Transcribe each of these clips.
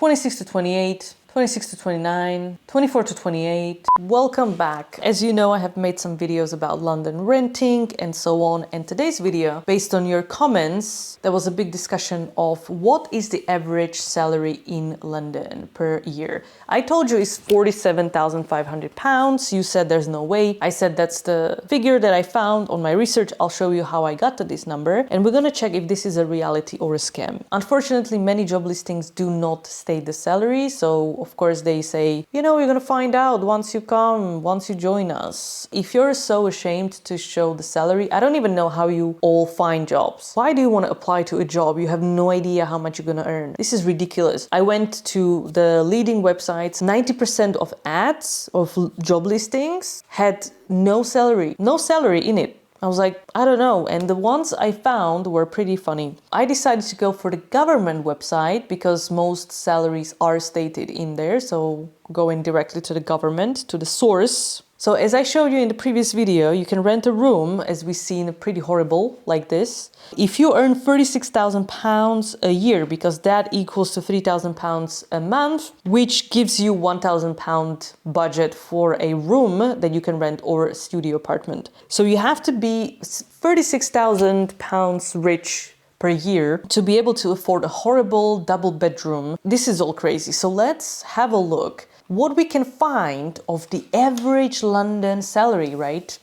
26 to 28, 26 to 29, 24 to 28. Welcome back. As you know, I have made some videos about London renting and so on. And today's video, based on your comments, there was a big discussion of what is the average salary in London per year. I told you it's £47,500. You said there's no way. I said that's the figure that I found on my research. I'll show you how I got to this number. And we're gonna check if this is a reality or a scam. Unfortunately, many job listings do not state the salary. So of course they say, you know, you're gonna find out once you come, once you join us. If you're so ashamed to show the salary, I don't even know how you all find jobs. Why do you want to apply to a job? You have no idea how much you're gonna earn. This is ridiculous. I went to the leading websites. 90% of ads of job listings had no salary in it. I was like, I don't know. And the ones I found were pretty funny. I decided to go for the government website because most salaries are stated in there. So going directly to the government, to the source. So as I showed you in the previous video, you can rent a room, as we've seen, pretty horrible, like this. If you earn £36,000 a year, because that equals to £3,000 a month, which gives you £1,000 budget for a room that you can rent or a studio apartment. So you have to be £36,000 rich per year to be able to afford a horrible double bedroom. This is all crazy. So let's have a look what we can find of the average London salary, right?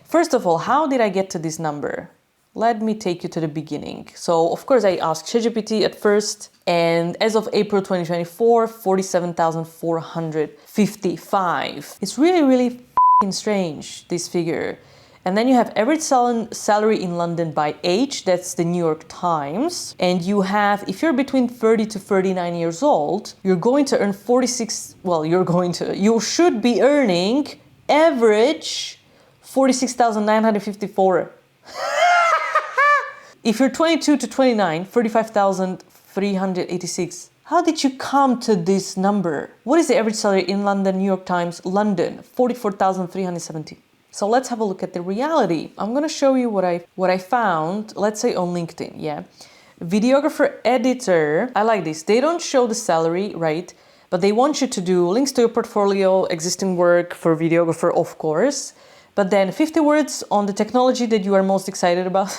First of all, how did I get to this number? Let me take you to the beginning. So of course I asked ChatGPT at first, and as of April 2024, 47,455. It's really f***ing strange, this figure. And then you have average salary in London by age, that's the New York Times. And you have, if you're between 30 to 39 years old, you're going to earn you should be earning average 46,954. If you're 22 to 29, 35,386. How did you come to this number? What is the average salary in London, New York Times, London? 44,370. So let's have a look at the reality. I'm gonna show you what I found, let's say on LinkedIn, yeah. Videographer, editor, I like this. They don't show the salary, right? But they want you to do links to your portfolio, existing work for videographer, of course. But then 50 words on the technology that you are most excited about.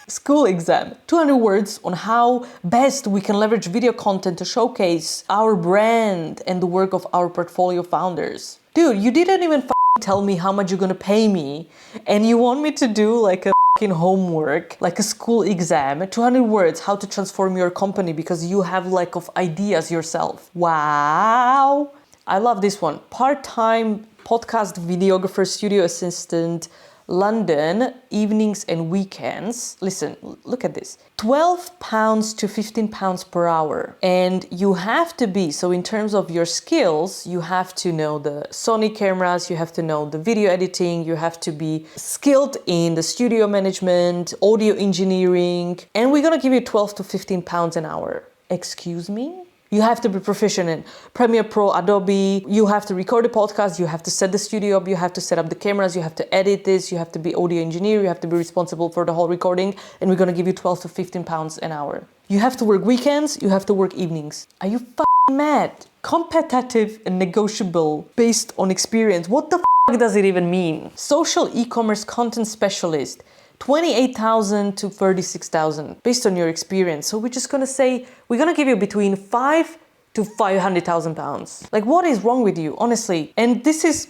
School exam. 200 words on how best we can leverage video content to showcase our brand and the work of our portfolio founders. Dude, you didn't even tell me how much you're gonna pay me, and you want me to do like a homework, like a school exam, 200 words, how to transform your company because you have lack of ideas yourself. Wow. I love this one. Part-time podcast videographer, studio assistant, London, evenings and weekends. Listen, look at this. £12 to £15 per hour. And you have to be, so in terms of your skills, you have to know the Sony cameras, you have to know the video editing, you have to be skilled in the studio management, audio engineering, and we're gonna give you 12 to £15 an hour. Excuse me? You have to be proficient in Premiere Pro, Adobe. You have to record a podcast. You have to set the studio up. You have to set up the cameras. You have to edit this. You have to be audio engineer. You have to be responsible for the whole recording. And we're going to give you 12 to £15 an hour. You have to work weekends. You have to work evenings. Are you f***ing mad? Competitive and negotiable based on experience. What the f*** does it even mean? Social e-commerce content specialist. 28,000 to 36,000 based on your experience. So we're just gonna say, we're gonna give you between 5 to 500,000 pounds. Like, what is wrong with you, honestly? And this is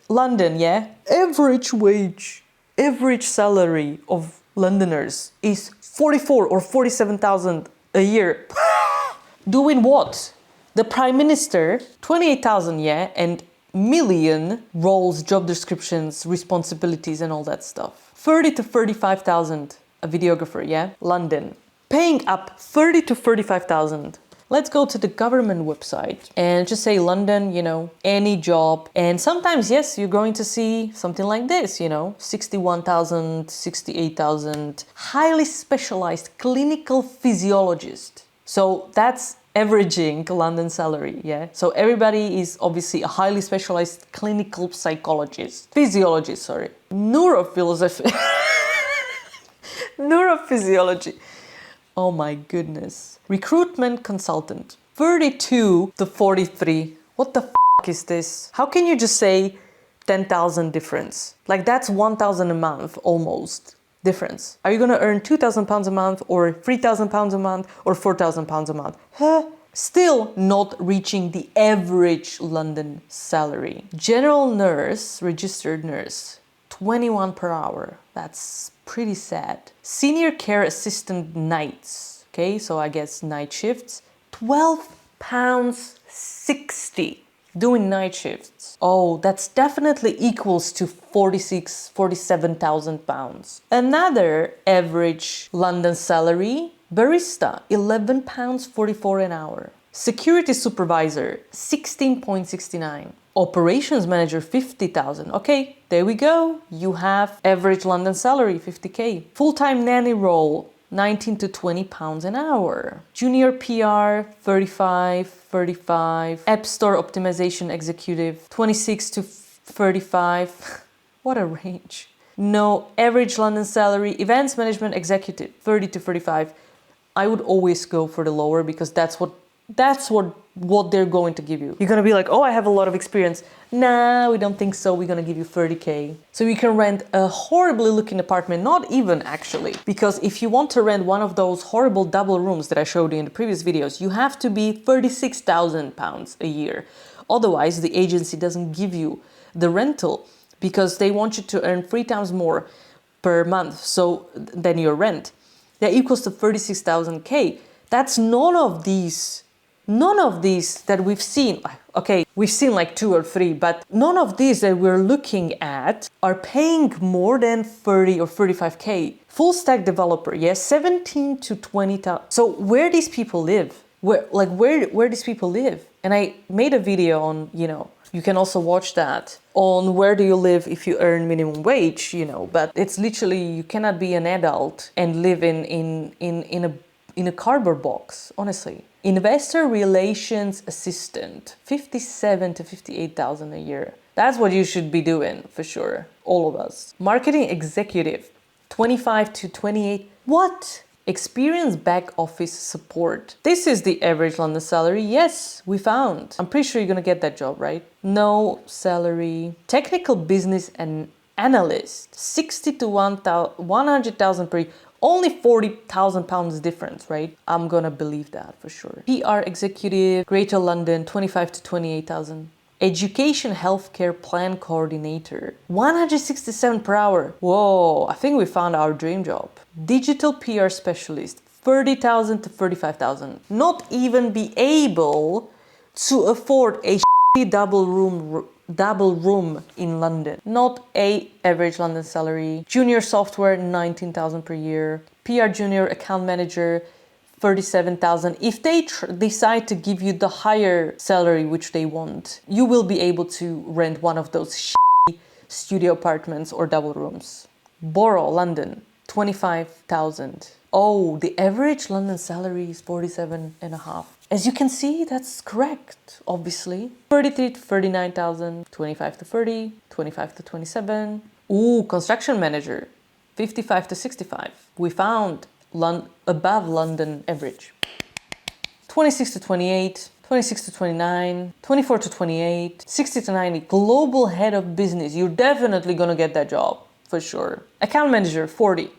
London, yeah? Average wage, average salary of Londoners is 44 or 47,000 a year. Doing what? The Prime Minister, 28,000, yeah? And million roles, job descriptions, responsibilities and all that stuff. 30 to 35,000 a videographer, yeah? London. Paying up 30 to 35,000. Let's go to the government website and just say London, you know, any job. And sometimes, yes, you're going to see something like this, you know, 61,000, 68,000. Highly specialized clinical physiologist. So that's averaging London salary, yeah? So everybody is obviously a highly specialized clinical physiologist, sorry. Neurophysiology. Oh my goodness. Recruitment consultant. 32 to 43. What the is this? How can you just say 10,000 difference? Like that's 1,000 a month almost difference. Are you gonna earn 2,000 pounds a month or 3,000 pounds a month or 4,000 pounds a month? Huh? Still not reaching the average London salary. General nurse, registered nurse, 21 per hour. That's pretty sad. Senior care assistant nights. Okay, so I guess night shifts. £12.60 doing night shifts. Oh, that's definitely equals to 47,000 pounds. Another average London salary, barista, £11.44 an hour. Security supervisor, 16.69. Operations manager, 50,000. Okay, there we go. You have average London salary, 50k. Full-time nanny role, 19 to 20 pounds an hour. Junior PR, 35. App Store optimization executive, 26 to 35. What a range. No, average London salary, events management executive, 30 to 35. I would always go for the lower because that's what they're going to give you. You're gonna be like, oh, I have a lot of experience. Nah, we don't think so. We're gonna give you 30k. So you can rent a horribly looking apartment, not even actually, because if you want to rent one of those horrible double rooms that I showed you in the previous videos, you have to be 36,000 pounds a year. Otherwise, the agency doesn't give you the rental because they want you to earn 3 times more per month than your rent. That equals to 36,000k. That's none of these that we've seen. Okay, we've seen like 2 or 3, but none of these that we're looking at are paying more than 30 or 35k. Full stack developer, yes, 17 to 20,000. So where these people live? Where these people live? And I made a video on, you can also watch that on where do you live if you earn minimum wage, but it's literally, you cannot be an adult and live in a cardboard box, honestly. Investor relations assistant, 57 to 58,000 a year. That's what you should be doing for sure, all of us. Marketing executive, 25 to 28. What? Experience back office support. This is the average London salary. Yes, we found. I'm pretty sure you're gonna get that job, right? No salary. Technical business and analyst, 60 to 100,000 per year. Only 40,000 pounds difference, right? I'm gonna believe that for sure. PR executive, Greater London, 25 to 28,000. Education healthcare plan coordinator, 167 per hour. Whoa, I think we found our dream job. Digital PR specialist, 30,000 to 35,000. Not even be able to afford a double room in London. Not a average London salary. Junior software, 19,000 per year. PR junior account manager, 37,000. If they decide to give you the higher salary which they want, you will be able to rent one of those studio apartments or double rooms. Borough, London, 25,000. Oh, the average London salary is 47.5. As you can see, that's correct, obviously. 33 to 39,000, 25 to 30, 25 to 27. Ooh, construction manager, 55 to 65. We found above London average. 26 to 28, 26 to 29, 24 to 28, 60 to 90. Global head of business, you're definitely gonna get that job, for sure. Account manager, 40.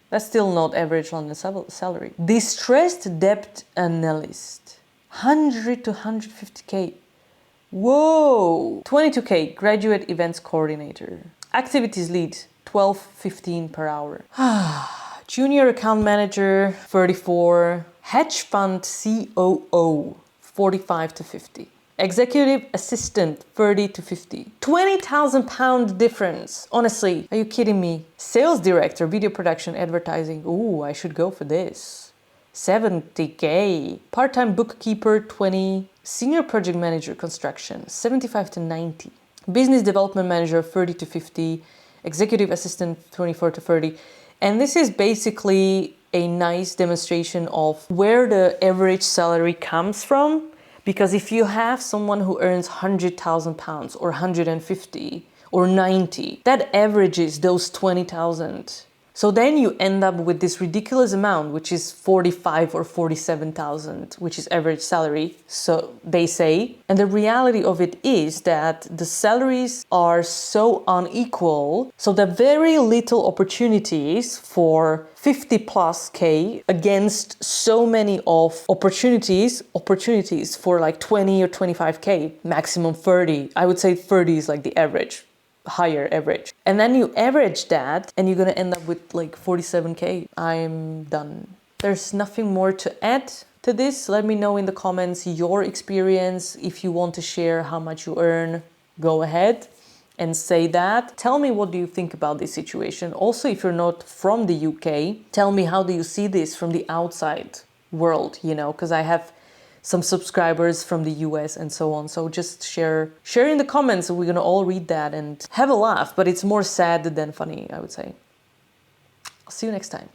That's still not average London salary. Distressed debt analyst, 100 to 150k. Whoa! 22k, graduate events coordinator. Activities lead, 12.15 per hour. Junior account manager, 34. Hedge fund COO, 45 to 50. Executive assistant, 30 to 50. 20,000 pound difference. Honestly, are you kidding me? Sales director, video production, advertising. Ooh, I should go for this. 70k. Part-time bookkeeper, 20. Senior project manager, construction, 75 to 90. Business development manager, 30 to 50. Executive assistant, 24 to 30. And this is basically a nice demonstration of where the average salary comes from. Because if you have someone who earns 100,000 pounds or 150 or 90, that averages those 20,000. So then you end up with this ridiculous amount, which is 45 or 47,000, which is average salary, so they say. And the reality of it is that the salaries are so unequal, so there are very little opportunities for 50 plus K against so many of opportunities for like 20 or 25K, maximum 30. I would say 30 is like the average, higher average. And then you average that and you're gonna end up with like 47K. I'm done. There's nothing more to add to this. Let me know in the comments your experience. If you want to share how much you earn, go ahead and say that. Tell me, what do you think about this situation? Also, if you're not from the UK, tell me, how do you see this from the outside world, you know, because I have some subscribers from the US and so on. So just share in the comments. We're gonna all read that and have a laugh, but it's more sad than funny, I would say. I'll see you next time.